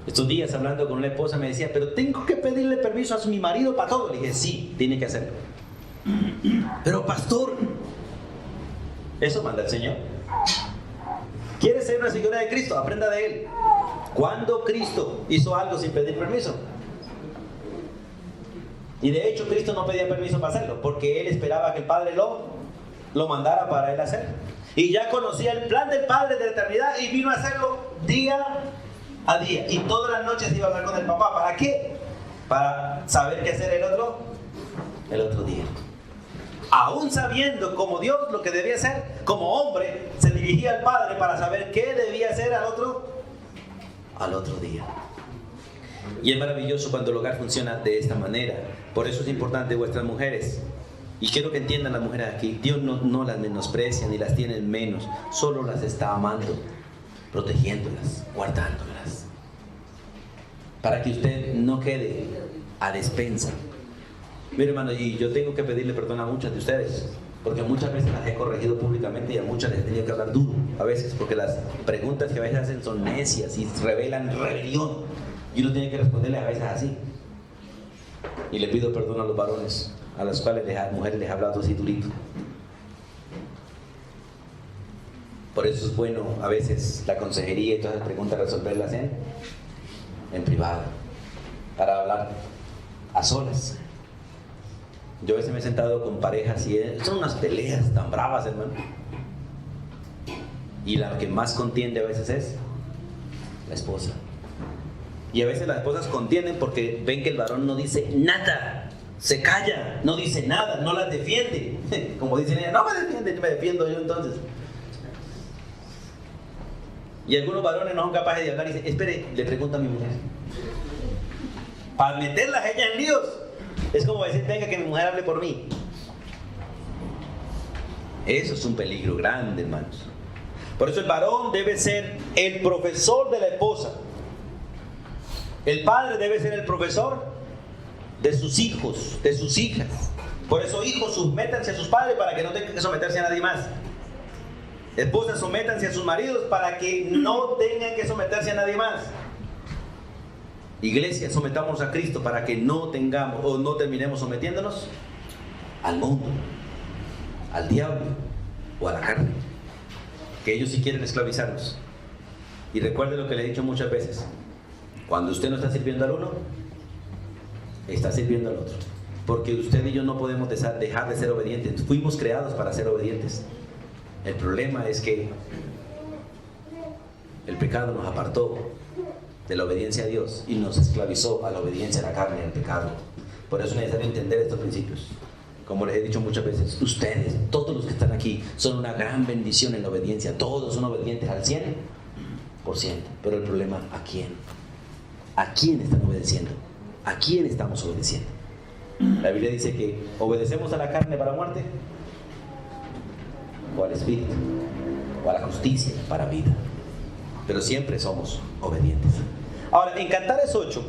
S1: Estos días hablando con una esposa me decía, pero tengo que pedirle permiso a mi marido para todo. Le dije, sí, tiene que hacerlo. Pero pastor, eso manda el Señor. ¿Quiere ser una seguidora de Cristo? Aprenda de Él. ¿Cuándo Cristo hizo algo sin pedir permiso? Y de hecho Cristo no pedía permiso para hacerlo, porque Él esperaba que el Padre lo mandara para Él hacer. Y ya conocía el plan del Padre de la eternidad y vino a hacerlo día a día. Y todas las noches iba a hablar con el papá. ¿Para qué? Para saber qué hacer el otro día. Aún sabiendo como Dios lo que debía hacer, como hombre se dirigía al Padre para saber qué debía hacer al otro día. Y es maravilloso cuando el hogar funciona de esta manera. Por eso es importante vuestras mujeres. Y quiero que entiendan las mujeres aquí, Dios no las menosprecia ni las tiene menos, solo las está amando, protegiéndolas, guardándolas. Para que usted no quede a despensa. Mire, hermano, y yo tengo que pedirle perdón a muchas de ustedes, porque muchas veces las he corregido públicamente y a muchas les he tenido que hablar duro, a veces, porque las preguntas que a veces hacen son necias y revelan rebelión. Y uno tiene que responderles a veces así. Y le pido perdón a los varones, a los cuales las mujeres les he hablado así durito. Por eso es bueno a veces la consejería y todas las preguntas resolverlas en privado, para hablar a solas. Yo a veces me he sentado con parejas y son unas peleas tan bravas, hermano. Y la que más contiende a veces es la esposa. Y a veces las esposas contienden porque ven que el varón no dice nada, se calla, no dice nada, no las defiende. Como dicen ellas, no me defiende, me defiendo yo entonces. Y algunos varones no son capaces de hablar y dicen, espere, le pregunto a mi mujer. Para meterlas ella en líos. Es como decir, venga que mi mujer hable por mí. Eso es un peligro grande, hermanos. Por eso el varón debe ser el profesor de la esposa. El padre debe ser el profesor de sus hijos, de sus hijas. Por eso, hijos, sométanse a sus padres para que no tengan que someterse a nadie más. Esposas, sométanse a sus maridos para que no tengan que someterse a nadie más. Iglesia, sometamos a Cristo para que no tengamos o no terminemos sometiéndonos al mundo, al diablo o a la carne, que ellos sí quieren esclavizarnos. Y recuerde lo que le he dicho muchas veces: cuando usted no está sirviendo al uno, está sirviendo al otro, porque usted y yo no podemos dejar de ser obedientes. Fuimos creados para ser obedientes. El problema es que el pecado nos apartó de la obediencia a Dios y nos esclavizó a la obediencia a la carne y al pecado. Por eso es necesario entender estos principios. Como les he dicho muchas veces, ustedes, todos los que están aquí, son una gran bendición en la obediencia. Todos son obedientes al 100%. Pero el problema, ¿a quién? ¿A quién están obedeciendo? ¿A quién estamos obedeciendo? La Biblia dice que obedecemos a la carne para muerte, o al Espíritu, o a la justicia para vida. Pero siempre somos obedientes. Ahora, en Cantares 8,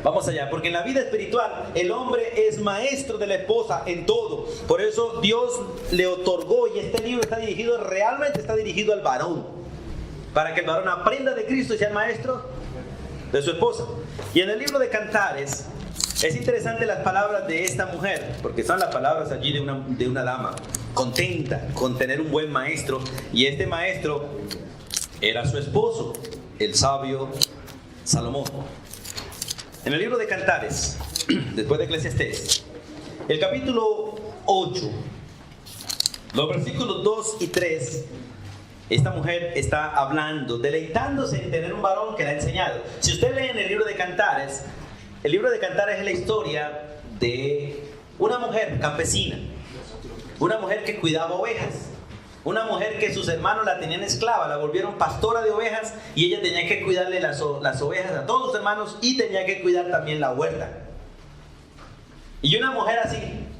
S1: vamos allá, porque en la vida espiritual el hombre es maestro de la esposa en todo. Por eso Dios le otorgó, y este libro realmente está dirigido al varón, para que el varón aprenda de Cristo y sea el maestro de su esposa. Y en el libro de Cantares es interesante las palabras de esta mujer, porque son las palabras allí de una dama contenta con tener un buen maestro, y este maestro era su esposo, el sabio Salomón. En el libro de Cantares, después de Eclesiastés, el capítulo 8, los versículos 2 y 3, esta mujer está hablando, deleitándose en tener un varón que la ha enseñado. Si usted lee en el libro de Cantares, el libro de Cantares es la historia de una mujer campesina, una mujer que cuidaba ovejas. Una mujer que sus hermanos la tenían esclava, la volvieron pastora de ovejas y ella tenía que cuidarle las ovejas a todos sus hermanos y tenía que cuidar también la huerta. Y una mujer así,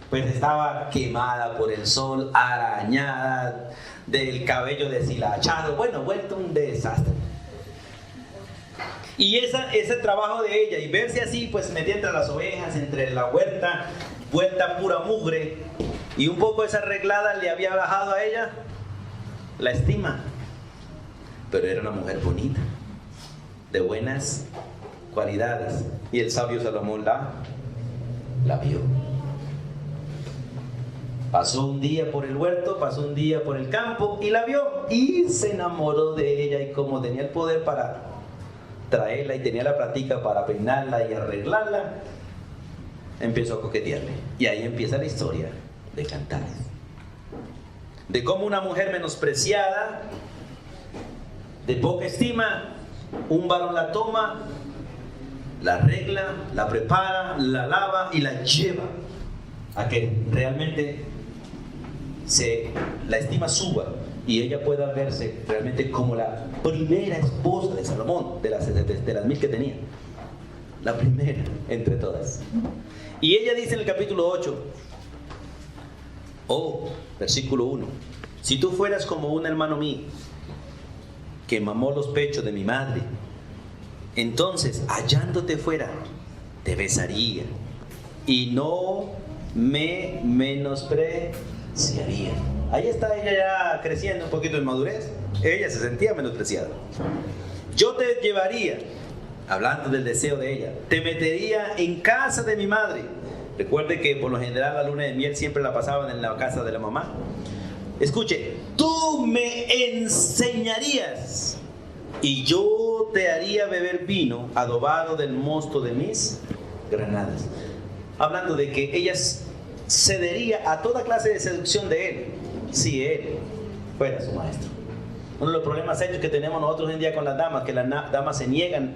S1: pues estaba quemada por el sol, arañada, del cabello deshilachado, bueno, vuelto un desastre. Y ese trabajo de ella y verse así, pues metida entre las ovejas, entre la huerta, vuelta pura mugre, y un poco desarreglada, le había bajado a ella la estima. Pero era una mujer bonita, de buenas cualidades, y el sabio Salomón la vio. Pasó un día por el huerto, pasó un día por el campo y la vio y se enamoró de ella, y como tenía el poder para traerla y tenía la práctica para peinarla y arreglarla, empezó a coquetearle. Y ahí empieza la historia de Cantares, de cómo una mujer menospreciada, de poca estima, un varón la toma, la arregla, la prepara, la lava y la lleva a que realmente la estima suba y ella pueda verse realmente como la primera esposa de Salomón, de las 1000 que tenía, la primera entre todas. Y ella dice en el capítulo 8, versículo 1: si tú fueras como un hermano mío que mamó los pechos de mi madre, entonces hallándote fuera te besaría y no me menospreciaría. Ahí está ella ya creciendo un poquito en madurez. Ella se sentía menospreciada. Yo te llevaría, hablando del deseo de ella, te metería en casa de mi madre. Recuerde que por lo general la luna de miel siempre la pasaban en la casa de la mamá. Escuche, tú me enseñarías y yo te haría beber vino adobado del mosto de mis granadas. Hablando de que ella cedería a toda clase de seducción de él, si él fuera su maestro. Uno de los problemas hechos que tenemos nosotros hoy en día con las damas, que las damas se niegan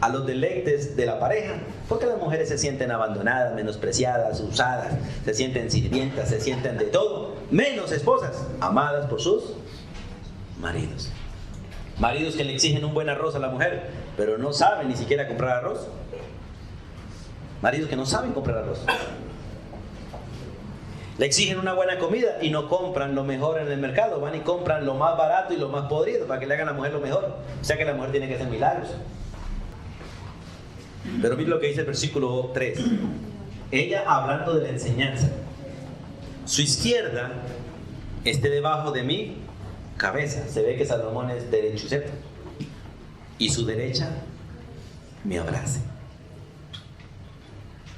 S1: a los deleites de la pareja, porque las mujeres se sienten abandonadas, menospreciadas, usadas, se sienten sirvientas, se sienten de todo, menos esposas, amadas por sus maridos. Maridos que le exigen un buen arroz a la mujer, pero no saben ni siquiera comprar arroz. Maridos que no saben comprar arroz. Le exigen una buena comida y no compran lo mejor en el mercado, van y compran lo más barato y lo más podrido para que le hagan a la mujer lo mejor. O sea que la mujer tiene que hacer milagros. Pero mira lo que dice el versículo 3. Ella, hablando de la enseñanza: su izquierda esté debajo de mi cabeza. Se ve que Salomón es derechuceta. Y su derecha me abrace.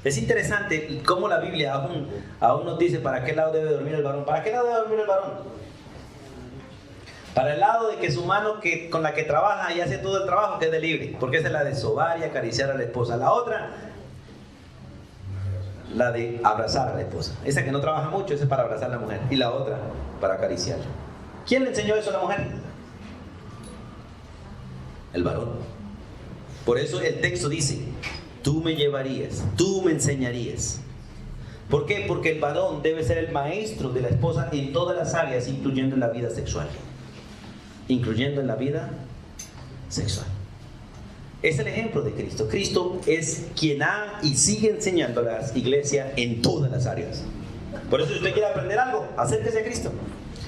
S1: Es interesante cómo la Biblia aún nos dice para qué lado debe dormir el varón. ¿Para qué lado debe dormir el varón? Para el lado de que su mano con la que trabaja y hace todo el trabajo quede libre, porque esa es la de sobar y acariciar a la esposa. La otra, la de abrazar a la esposa. Esa que no trabaja mucho, esa es para abrazar a la mujer. Y la otra, para acariciarla. ¿Quién le enseñó eso a la mujer? El varón. Por eso el texto dice: tú me llevarías, tú me enseñarías. ¿Por qué? Porque el varón debe ser el maestro de la esposa en todas las áreas, incluyendo en la vida sexual. Incluyendo en la vida sexual. Es el ejemplo de Cristo. Cristo es quien ha y sigue enseñando a las iglesias en todas las áreas. Por eso, si usted quiere aprender algo, acérquese a Cristo.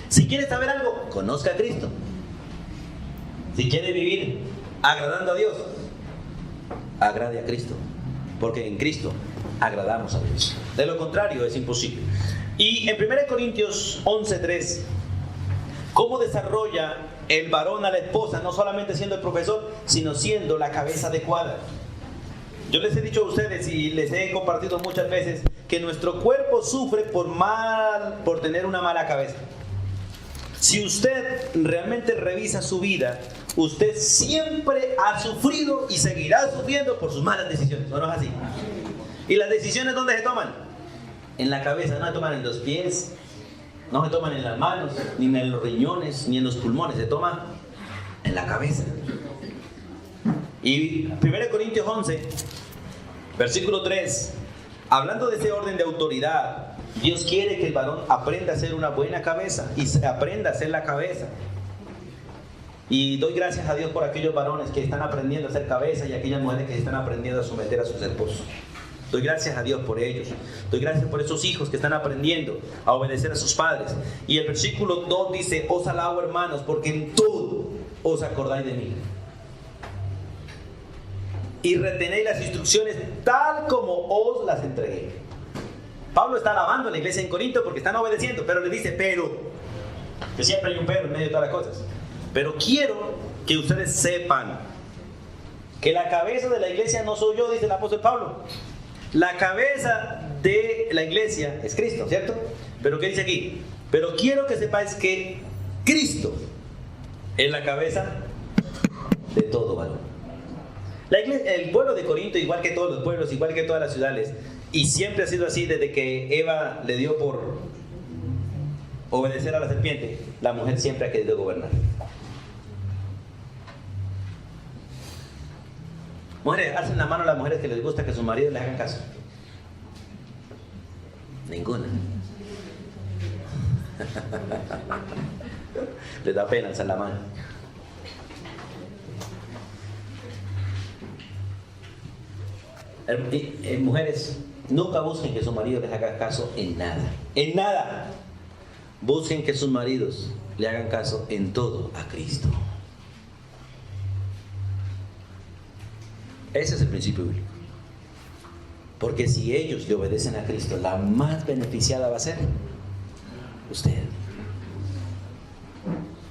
S1: Si quiere saber algo, conozca a Cristo. Si quiere vivir agradando a Dios, agrade a Cristo, porque en Cristo agradamos a Dios. De lo contrario es imposible. Y en 1 Corintios 11:3, ¿cómo desarrolla el varón a la esposa? No solamente siendo el profesor, sino siendo la cabeza adecuada. Yo les he dicho a ustedes y les he compartido muchas veces que nuestro cuerpo sufre por tener una mala cabeza. Si usted realmente revisa su vida, usted siempre ha sufrido y seguirá sufriendo por sus malas decisiones. ¿No es así? ¿Y las decisiones dónde se toman? En la cabeza. No se toman en los pies, no se toman en las manos, ni en los riñones, ni en los pulmones. Se toma en la cabeza. Y 1 Corintios 11, versículo 3, hablando de ese orden de autoridad Dios quiere que el varón aprenda a ser una buena cabeza y aprenda a ser la cabeza. Y doy gracias a Dios por aquellos varones que están aprendiendo a ser cabeza y aquellas mujeres que están aprendiendo a someter a sus esposos. Doy gracias a Dios por ellos. Doy gracias por esos hijos que están aprendiendo a obedecer a sus padres. Y el versículo 2 dice: os alabo, hermanos, porque en todo os acordáis de mí. Y retenéis las instrucciones tal como os las entregué. Pablo está alabando a la iglesia en Corinto porque están obedeciendo, pero le dice: pero, que siempre hay un pero en medio de todas las cosas. Pero quiero que ustedes sepan que la cabeza de la iglesia no soy yo, dice el apóstol Pablo. La cabeza de la iglesia es Cristo, ¿cierto? Pero ¿qué dice aquí? Pero quiero que sepáis que Cristo es la cabeza de todo varón. La iglesia, el pueblo de Corinto, igual que todos los pueblos, igual que todas las ciudades, y siempre ha sido así desde que Eva le dio por obedecer a la serpiente, la mujer siempre ha querido gobernar. Mujeres, hacen la mano a las mujeres que les gusta que sus maridos les hagan caso. Ninguna. Les da pena alzar la mano. Mujeres, nunca busquen que su marido les haga caso en nada. En nada. Busquen que sus maridos le hagan caso en todo a Cristo. Ese es el principio bíblico. Porque si ellos le obedecen a Cristo, la más beneficiada va a ser usted.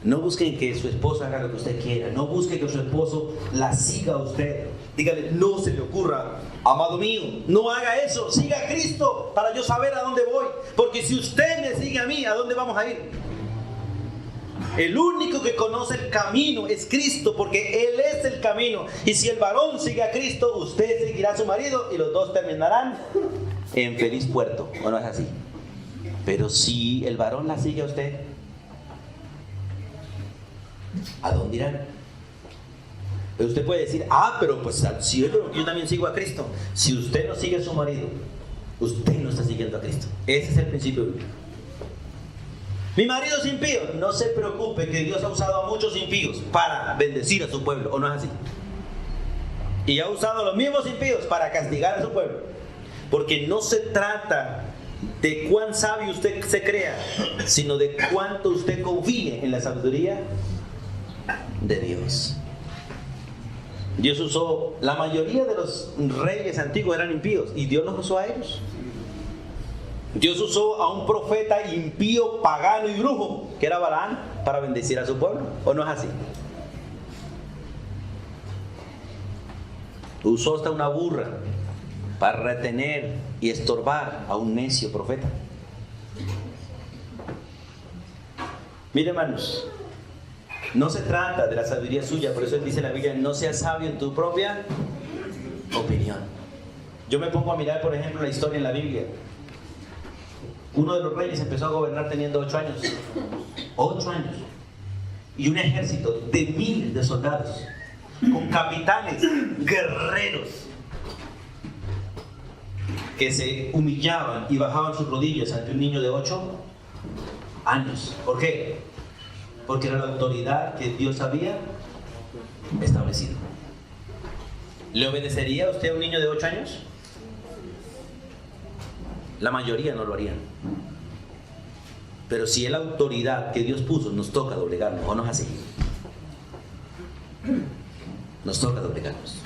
S1: No busquen que su esposo haga lo que usted quiera. No busquen que su esposo la siga a usted. Dígale: no se le ocurra, amado mío, no haga eso. Siga a Cristo para yo saber a dónde voy. Porque si usted me sigue a mí, ¿a dónde vamos a ir? El único que conoce el camino es Cristo, porque Él es el camino. Y si el varón sigue a Cristo, usted seguirá a su marido y los dos terminarán en feliz puerto. ¿O no es así? Pero si el varón la sigue a usted, ¿a dónde irán? Usted puede decir: pero pues al cielo, yo también sigo a Cristo. Si usted no sigue a su marido, usted no está siguiendo a Cristo. Ese es el principio bíblico. Mi marido es impío. No se preocupe, que Dios ha usado a muchos impíos para bendecir a su pueblo, ¿o no es así? Y ha usado a los mismos impíos para castigar a su pueblo. Porque no se trata de cuán sabio usted se crea, sino de cuánto usted confíe en la sabiduría de Dios. Dios usó, la mayoría de los reyes antiguos eran impíos y Dios los usó a ellos. Dios usó a un profeta impío, pagano y brujo, que era Balaam, para bendecir a su pueblo. ¿O no es así? Usó hasta una burra para retener y estorbar a un necio profeta. Mire, hermanos, no se trata de la sabiduría suya. Por eso dice en la Biblia: no seas sabio en tu propia opinión. Yo me pongo a mirar, por ejemplo, la historia en la Biblia. Uno de los reyes empezó a gobernar teniendo 8 años. 8 años. Y un ejército de miles de soldados, con capitanes, guerreros, que se humillaban y bajaban sus rodillas ante un niño de 8 años. ¿Por qué? Porque era la autoridad que Dios había establecido. ¿Le obedecería usted a un niño de 8 años? La mayoría no lo harían. Pero si es la autoridad que Dios puso, nos toca doblegarnos, ¿o no es así? Nos toca doblegarnos.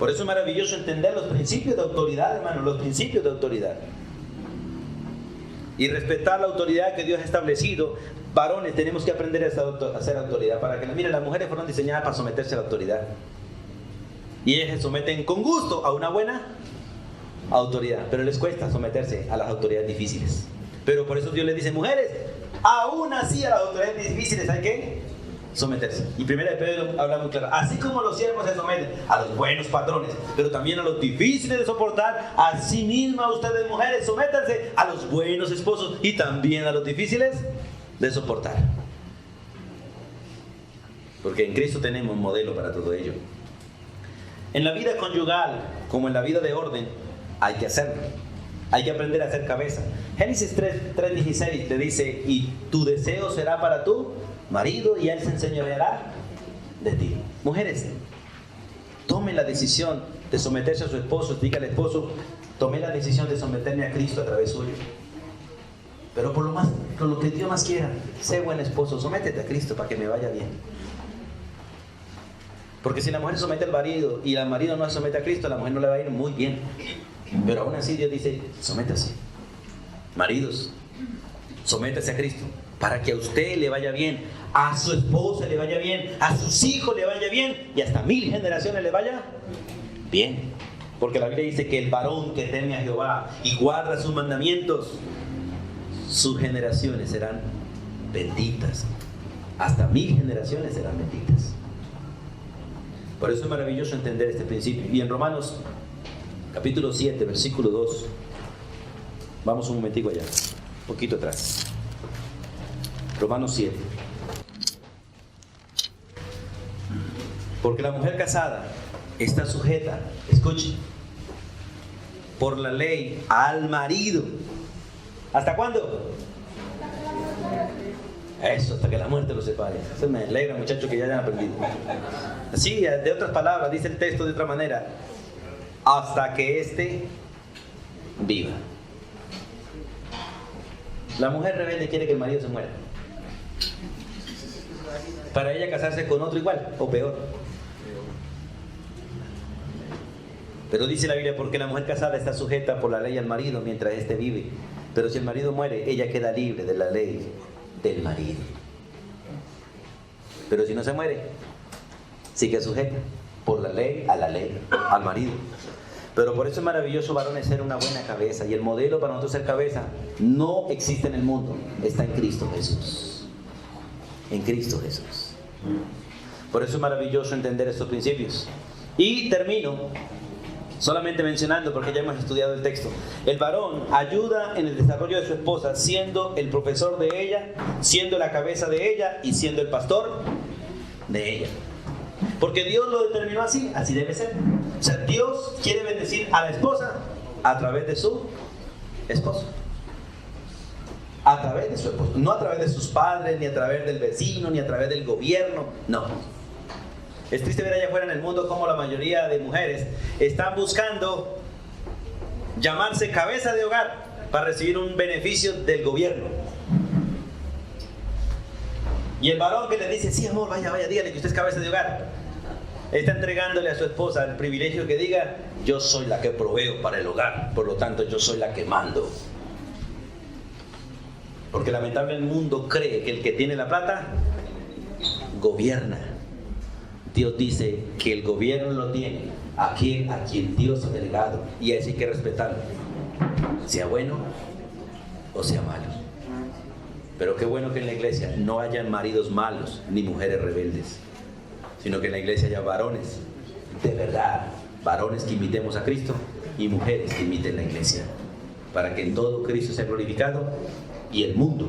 S1: Por eso es maravilloso entender los principios de autoridad, hermano, los principios de autoridad. Y respetar la autoridad que Dios ha establecido. Varones, tenemos que aprender a ser autoridad. Para que, miren, las mujeres fueron diseñadas para someterse a la autoridad. Y ellas se someten con gusto a una buena autoridad, pero les cuesta someterse a las autoridades difíciles. Pero por eso Dios les dice: mujeres, aún así a las autoridades difíciles hay que someterse. Y 1 Pedro habla muy claro: así como los siervos se someten a los buenos patrones, pero también a los difíciles de soportar, así mismo ustedes, mujeres, sométanse a los buenos esposos y también a los difíciles de soportar. Porque en Cristo tenemos un modelo para todo ello. En la vida conyugal, como en la vida de orden, hay que hacerlo. Hay que aprender a ser cabeza. Génesis 3:16 te dice, y tu deseo será para tu marido y él se enseñoreará de ti. Mujeres, tomen la decisión de someterse a su esposo. Diga al esposo, tomé la decisión de someterme a Cristo a través suyo. Pero con lo que Dios más quiera, sé buen esposo, sométete a Cristo para que me vaya bien. Porque si la mujer somete al marido y el marido no se somete a Cristo, a la mujer no le va a ir muy bien. Pero aún así Dios dice, sométase. Maridos, sométase a Cristo para que a usted le vaya bien, a su esposa le vaya bien, a sus hijos le vaya bien y hasta 1000 generaciones le vaya bien. Porque la Biblia dice que el varón que teme a Jehová y guarda sus mandamientos, sus generaciones serán benditas. Hasta 1000 generaciones serán benditas. Por eso es maravilloso entender este principio. Y en Romanos capítulo 7, versículo 2, vamos un momentico allá, un poquito atrás. Romanos 7. Porque la mujer casada está sujeta, escuche, por la ley al marido. ¿Hasta cuándo? Eso, hasta que la muerte los separe. Eso me alegra, muchachos, que ya hayan aprendido. Así, de otras palabras, dice el texto de otra manera, hasta que éste viva. La mujer rebelde quiere que el marido se muera, para ella casarse con otro igual o peor. Pero dice la Biblia, porque la mujer casada está sujeta por la ley al marido mientras éste vive. Pero si el marido muere, ella queda libre de la ley del marido. Pero si no se muere, sigue sujeta por la ley al marido. Pero por eso es maravilloso, varones, ser una buena cabeza. Y el modelo para nosotros ser cabeza no existe en el mundo, está en Cristo Jesús. En Cristo Jesús. Por eso es maravilloso entender estos principios. Y termino solamente mencionando, porque ya hemos estudiado el texto, el varón ayuda en el desarrollo de su esposa, siendo el profesor de ella, siendo la cabeza de ella y siendo el pastor de ella. Porque Dios lo determinó así, así debe ser. O sea, Dios quiere bendecir a la esposa a través de su esposo. A través de su esposo. No a través de sus padres, ni a través del vecino, ni a través del gobierno. No. Es triste ver allá afuera en el mundo cómo la mayoría de mujeres están buscando llamarse cabeza de hogar para recibir un beneficio del gobierno. Y el varón que le dice, sí amor, vaya, dígale que usted es cabeza de hogar, está entregándole a su esposa el privilegio que diga, yo soy la que proveo para el hogar, por lo tanto yo soy la que mando. Porque lamentablemente el mundo cree que el que tiene la plata gobierna. Dios dice que el gobierno lo tiene a quien Dios ha delegado, y a ese hay que respetarlo, sea bueno o sea malo. Pero qué bueno que en la iglesia no hayan maridos malos ni mujeres rebeldes, sino que en la iglesia haya varones de verdad, varones que imitemos a Cristo y mujeres que imiten la iglesia, para que en todo Cristo sea glorificado y el mundo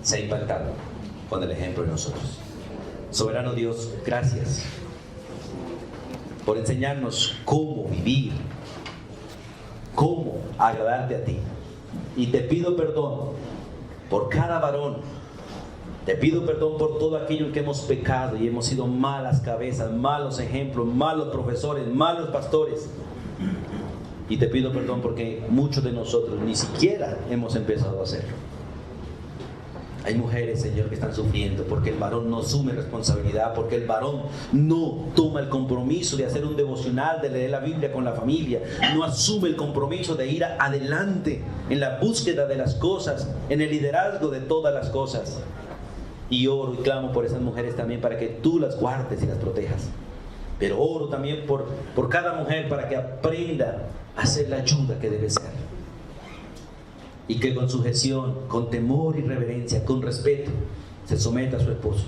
S1: sea impactado con el ejemplo de nosotros. Soberano Dios, gracias por enseñarnos cómo vivir, cómo agradarte a ti. Y te pido perdón por cada varón. Te pido perdón por todo aquello que hemos pecado y hemos sido malas cabezas, malos ejemplos, malos profesores, malos pastores. Y te pido perdón porque muchos de nosotros ni siquiera hemos empezado a hacerlo. Hay mujeres, Señor, que están sufriendo porque el varón no asume responsabilidad, porque el varón no toma el compromiso de hacer un devocional, de leer la Biblia con la familia, no asume el compromiso de ir adelante en la búsqueda de las cosas, en el liderazgo de todas las cosas. Y oro y clamo por esas mujeres también para que tú las guardes y las protejas. Pero oro también por cada mujer para que aprenda a hacer la ayuda que debe ser. Y que con sujeción, con temor y reverencia, con respeto, se someta a su esposo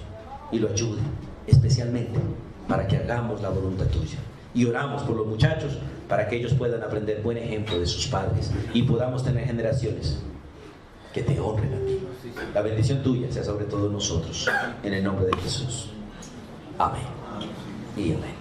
S1: y lo ayude, especialmente para que hagamos la voluntad tuya. Y oramos por los muchachos para que ellos puedan aprender buen ejemplo de sus padres y podamos tener generaciones que te honren a ti. La bendición tuya sea sobre todos nosotros, en el nombre de Jesús. Amén y amén.